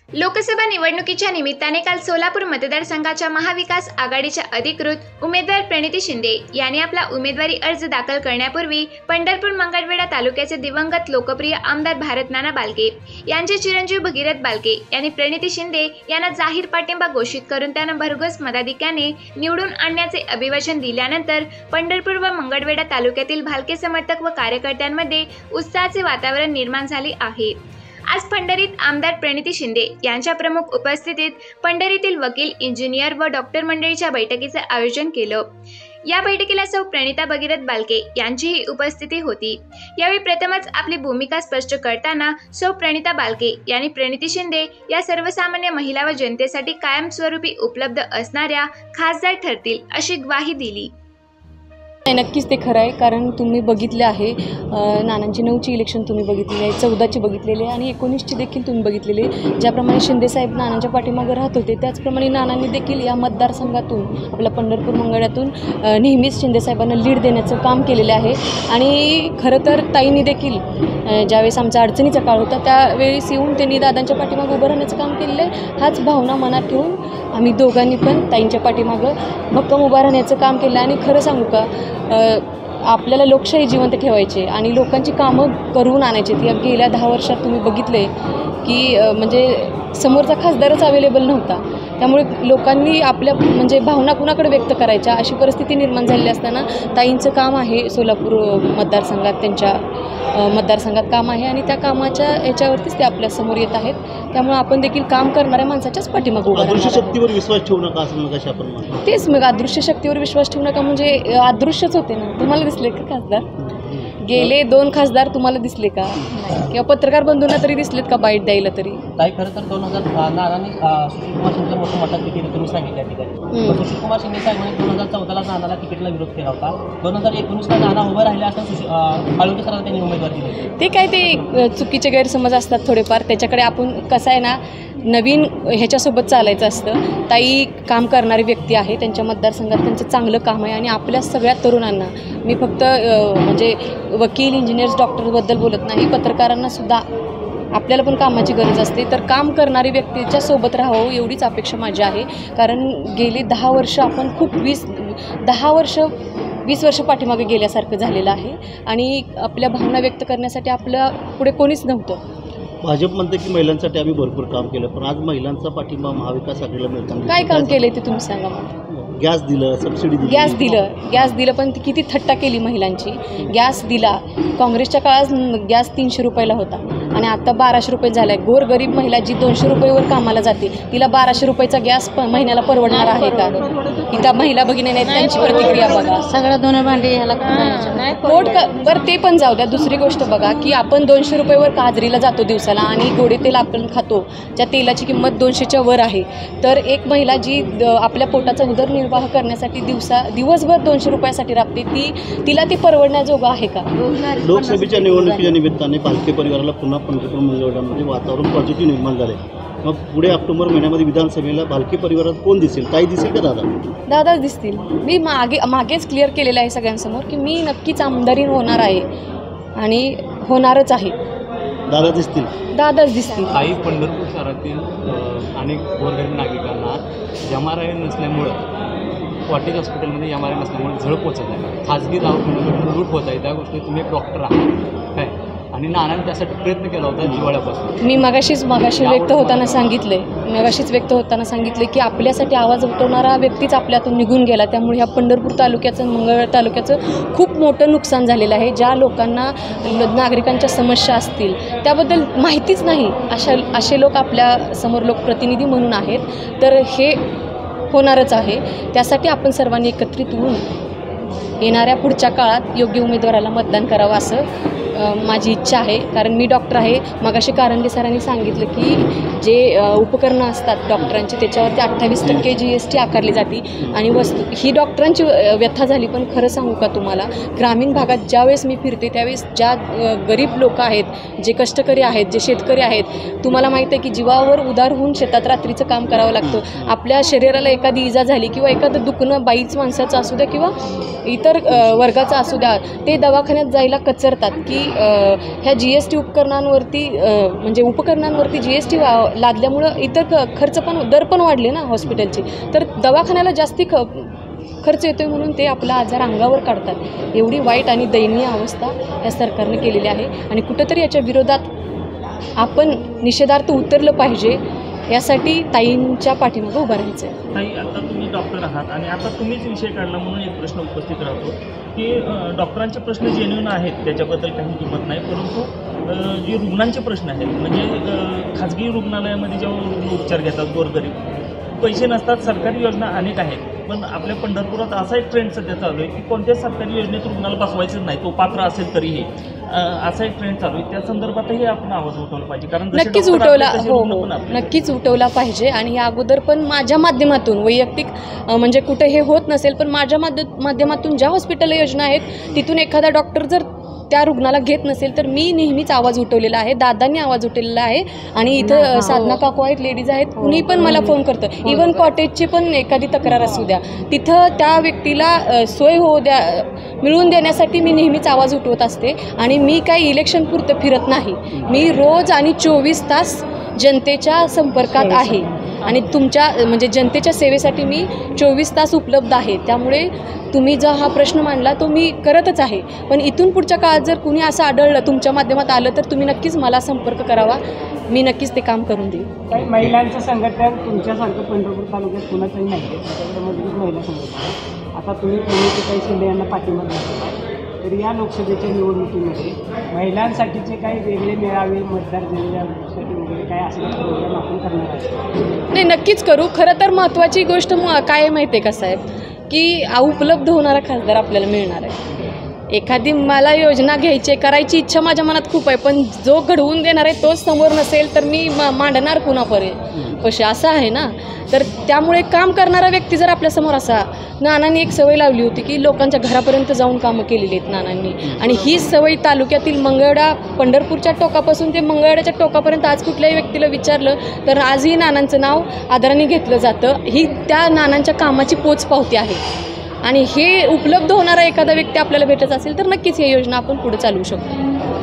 लोकसभा निवडणुकीच्या निमित्ताने काल सोलापूर मतदारसंघाच्या महाविकास आघाडीच्या अधिकृत उमेदवार प्रणिती शिंदे यांनी आपला उमेदवारी अर्ज दाखल करण्यापूर्वी पंढरपूर मंगळवेढा तालुक्याचे दिवंगत लोकप्रिय आमदार भारत नाना बालके यांचे चिरंजीव भगीरथ बालके यांनी प्रणिती शिंदे यांना जाहीर पाठिंबा घोषित करून त्यांना भरघोस मताधिक्याने निवडून आणण्याचे अभिवाचन दिल्यानंतर पंढरपूर व मंगळवेढा तालुक्यातील बालके समर्थक व कार्यकर्त्यांमध्ये उत्साहाचे वातावरण निर्माण झाले आहे। आज पंढरीत आमदार प्रणिती शिंदे यांच्या प्रमुख उपस्थितीत पंढरीतील वकील, इंजिनियर व डॉक्टर मंडळीच्या बैठकीचे आयोजन केलं। या बैठकीला सौ प्रणिता भगीरथ बालके यांचीही उपस्थिती होती। यावेळी प्रथमच आपली भूमिका स्पष्ट करताना सौ प्रणिता बालके यांनी प्रणिती शिंदे या सर्वसामान्य महिला व जनतेसाठी कायमस्वरूपी उपलब्ध असणाऱ्या खासदार ठरतील अशी ग्वाही दिली। नक्कीच ते खरं आहे, कारण तुम्ही बघितले आहे नानांची 9ची इलेक्शन तुम्ही बघितलेली आहे, 14ची बघितलेली आहे आणि 19ची देखील तुम्ही बघितलेली आहे। ज्याप्रमाणे शिंदेसाहेब नानांच्या पाठीमागे राहत होते त्याचप्रमाणे नानांनी देखील या मतदारसंघातून आपल्या पंढरपूर मंगळ्यातून नेहमीच शिंदेसाहेबांना लीड देण्याचं काम केलेलं आहे। आणि खरं तर ताईंनी देखील ज्यावेळेस आमचा अडचणीचा काळ होता त्यावेळेस येऊन त्यांनी दादांच्या पाठीमागे उभं राहण्याचं काम केलेलं आहे। हाच भावना मनात ठेवून आम्ही दोघांनी पण ताईंच्या पाठीमागं भक्कम उभं राहण्याचं काम केलं। आणि खरं सांगू का, आपल्याला लोकशाही जिवंत ठेवायचे आणि लोकांची कामं करून आणायचे। ती गेल्या 10 वर्षात तुम्ही बघितले की म्हणजे समोरचा खासदारच अवेलेबल नव्हता, त्यामुळे लोकांनी आपल्या म्हणजे भावना कुणाकडे व्यक्त करायच्या अशी परिस्थिती निर्माण झालेली असताना ताईंचं काम आहे सोलापूर मतदारसंघात, त्यांच्या मतदारसंघात काम आहे आणि त्या कामाच्या याच्यावरतीच ते आपल्यासमोर येत आहेत। त्यामुळे आपण देखील काम करणाऱ्या माणसाच्याच पाठीमागे उभं राहणार। अदृश्य शक्तीवर विश्वास ठेवू नका असं मगाशी आपण म्हणतो। तेच मग अदृश्य शक्तीवर विश्वास ठेवू नका म्हणजे अदृश्यच होते ना। तुम्हाला दिसले का खासदार? गेले 2 खासदार तुम्हाला दिसले का? किंवा पत्रकार बंधूंना तरी दिसलेत का बाईट द्यायला तरी? काही खरं तर 2000 नानांनी सुशीलकुमार शिंदेला मोठं मतात तिकीट तुम्ही सांगितल्या ठिकाणी सुशीलकुमार शिंदे साहेबांनी 2014ला नानाला तिकीटला विरोध केला होता। 2019ला नाना उभं राहिले असताना बाळुंके सरांना त्यांनी उमेदवारी दिली। ते काय ते चुकीचे गैरसमज असतात थोडेफार, त्याच्याकडे आपण कसं आहे ना नवीन ह्याच्यासोबत चालायचं असतं। ताई काम करणारी व्यक्ती आहे, त्यांच्या मतदारसंघात त्यांचं चांगलं काम आहे आणि आपल्या सगळ्या तरुणांना, मी फक्त म्हणजे वकील, इंजिनियर्स, डॉक्टरबद्दल बोलत नाही, पत्रकारांना सुद्धा आपल्याला पण कामाची गरज असते, तर काम करणारी व्यक्तीच्या सोबत राहावं एवढीच अपेक्षा माझी आहे। कारण गेली 10 वर्ष आपण खूप 20 वर्ष पाठीमागे गेल्यासारखं झालेलं आहे आणि आपल्या भावना व्यक्त करण्यासाठी आपल्या पुढे कोणीच नव्हतं। भाजप म्हणते की महिलांसाठी आम्ही भरपूर काम केलं, पण आज महिलांचा पाठिंबा महाविकास आघाडीला मिळतो। काय काम केलंय ते तुम्ही सांगा मला? गॅस दिलं, सबसिडी दिली, गॅस दिलं पण ती किती थट्टा केली महिलांची। गॅस दिला, काँग्रेसच्या काळात गॅस 300 रुपयाला होता आणि आता 1200 रुपये झाला आहे। गोरगरीब महिला जी 200 रुपयेवर कामाला जाते तिला 1200 रुपयाचा गॅस महिन्याला परवडणार आहे का? इथं महिला भगिनी नाहीत, त्यांची प्रतिक्रिया बघा। सगळं दोन भांडी ह्याला पोट बरं ते पण जाऊ द्या, दुसरी गोष्ट बघा की आपण 200 रुपयेवर काजरीला जातो दिवसाला आणि गोडे तेल आपण खातो, ज्या तेलाची किंमत 200च्या वर आहे। तर एक महिला जी आपल्या पोटाचा उदरनिर्वाह करण्यासाठी दिवसभर 200 रुपयासाठी राबते, तिला ती परवडण्याजोगं आहे का? लोकसभेच्या निवडणुकीच्या निमित्ताने बालके परिवाराला पुन्हा पंढरपूर मंगळवेढ्यामध्ये वातावरण पॉझिटिव्ह निर्माण झाले। मग पुढे ऑक्टोबर महिन्यामध्ये विधानसभेला बालके परिवारात कोण दिसेल? ताई दिसेल का दादा? दादाच दिसतील। मी मागेच क्लिअर केलेलं आहे सगळ्यांसमोर की मी नक्कीच आमदारी होणार आहे आणि होणारच आहे। दादा दिसतील? दादाच दिसतील। काही पंढरपूर शहरातील अनेक गोरगरीब नागरिकांना MRI नसल्यामुळं, कॉटेज हॉस्पिटलमध्ये MRI नसल्यामुळे झळ पोचत आहे, खाजगी दवाखान्याकडून लूट होत आहे। त्या गोष्टी तुम्ही एक डॉक्टर आहात काय, आणि नानांनी त्यासाठी प्रयत्न केला होता जिव्हाळ्यापासून। मी मगाशीच व्यक्त होताना सांगितले की आपल्यासाठी आवाज उठवणारा व्यक्तीच आपल्यातून निघून गेला, त्यामुळे ह्या पंढरपूर तालुक्याचं, मंगळवेढा तालुक्याचं खूप मोठं नुकसान झालेलं आहे। ज्या लोकांना नागरिकांच्या समस्या असतील त्याबद्दल माहितीच नाही, असे लोक आपल्या समोर लोकप्रतिनिधी म्हणून आहेत, तर हे होणारच आहे। त्यासाठी आपण सर्वांनी एकत्रित होऊन येणाऱ्या पुढच्या काळात योग्य उमेदवाराला मतदान करावं असं माझी इच्छा आहे। कारण मी डॉक्टर आहे। मगाशी कारंडे सरांनी सांगितलं की जे उपकरणं असतात डॉक्टरांची त्याच्यावरती 28% GST आकारली जाते आणि ही डॉक्टरांची व्यथा झाली। पण खरं सांगू का तुम्हाला, ग्रामीण भागात ज्यावेळेस मी फिरते त्यावेळेस ज्या गरीब लोक आहेत, जे कष्टकरी आहेत, जे शेतकरी आहेत, तुम्हाला माहीत आहे की जीवावर उदार होऊन शेतात रात्रीचं काम करावं लागतं। आपल्या शरीराला एखादी इजा झाली किंवा एखादं दुखणं बाईच माणसाचं असू द्या किंवा इतर वर्गाचं असू द्या, ते दवाखान्यात जायला कचरतात की ह्या GST उपकरणांवरती म्हणजे उपकरणांवरती GST लादल्यामुळं इतर खर्च पण दर पण वाढले ना हॉस्पिटलचे, तर दवाखान्याला जास्ती खर्च येतो आहे म्हणून ते आपला आजार अंगावर काढतात. एवढी वाईट आणि दयनीय अवस्था या सरकारने केलेली आहे आणि कुठंतरी याच्या विरोधात आपण निषेधार्थ उतरलं पाहिजे. यासाठी ताईंच्या पाठीमागं उभं राहायचं आहे. ताई, आता तुम्ही डॉक्टर आहात आणि आता तुम्हीच विषय काढला म्हणून एक प्रश्न उपस्थित राहतो की डॉक्टरांचे प्रश्न जेन्युइन आहेत, त्याच्याबद्दल काही किंमत नाही, परंतु जे रुग्णांचे प्रश्न आहेत म्हणजे खाजगी रुग्णालयामध्ये जेव्हा रुग्ण उपचार घेतात गोरगरीब, पैसे नसतात, सरकारी योजना अनेक आहेत, पण आपल्या पंढरपुरात असा एक ट्रेंड सध्या चालू आहे की कोणत्याच सरकारी योजनेत रुग्णाला बसवायचं नाही, तो पात्र असेल तरीही असा एक ट्रेंड चालू आहे. त्या संदर्भातही आपण आवाज उठवला पाहिजे, कारण नक्कीच उठवला, हो हो नक्कीच उठवला पाहिजे. आणि या अगोदर पण माझ्या माध्यमातून वैयक्तिक म्हणजे कुठे हे होत नसेल, पण माझ्या माध्यमातून ज्या हॉस्पिटल योजना आहेत तिथून एखादा डॉक्टर जर त्या रुग्णाला घेत नसेल तर मी नेहमीच आवाज उठवलेला आहे, दादांनी आवाज उठवलेला आहे. आणि इथं साधना काकू आहेत, लेडीज आहेत, कुणी पण मला फोन करतं. इवन कॉटेजची पण एखादी तक्रार असू द्या, तिथं त्या व्यक्तीला सोय होऊ द्या, मिळवून देण्यासाठी मी नेहमीच आवाज उठवत असते. आणि मी काही इलेक्शन पुरतं फिरत नाही, मी रोज आणि 24 तास जनतेच्या संपर्कात आहे आणि तुमच्या म्हणजे जनतेच्या सेवेसाठी मी 24 तास उपलब्ध आहे. त्यामुळे तुम्ही जो हा प्रश्न मांडला तो मी करतच आहे, पण इथून पुढच्या काळात जर कुणी असं आढळलं, तुमच्या माध्यमात आलं, तर तुम्ही नक्कीच मला संपर्क करावा, मी नक्कीच ते काम करून देईन. काही महिलांचं संघटन तुमच्यासारखं पंढरपूर तालुक्यात कुणाचंही नाही आहे, त्याच्याकडे मजबूत महिला संघटना आहे. आता तुम्ही काही शिंदे यांना पाठिंबा दिला, तर या लोकसभेच्या निवडणुकीमध्ये महिलांसाठीचे काही वेगळे मेळावे मतदार झालेल्यासाठी वगैरे काय असं प्रोग्राम आपण करणार आहोत? नाही, नक्कीच करू. खरं तर महत्त्वाची गोष्ट काय आहे माहिती आहे का साहेब, की उपलब्ध होणारा खासदार आपल्याला मिळणार आहे. एखादी मला योजना घ्यायची करायची इच्छा माझ्या मनात खूप आहे, पण जो घडवून देणार आहे तोच समोर नसेल तर मी मांडणार कुणापर्यंत कसे असं आहे ना. तर त्यामुळे काम करणारा व्यक्ती जर आपल्यासमोर असा, नानांनी एक सवय लावली होती की लोकांच्या घरापर्यंत जाऊन कामं केलेली आहेत नानांनी, आणि ही सवय तालुक्यातील मंगळवेढा, पंढरपूरच्या टोकापासून ते मंगळवेढ्याच्या टोकापर्यंत आज कुठल्याही व्यक्तीला विचारलं तर आजही नानांचं नाव आदराने घेतलं जातं. ही त्या नानांच्या कामाची पोचपावती आहे. आणि हे उपलब्ध होणारा एखादा व्यक्ती आपल्याला भेटत असेल तर नक्कीच ही योजना आपण पुढे चालवू शकतो.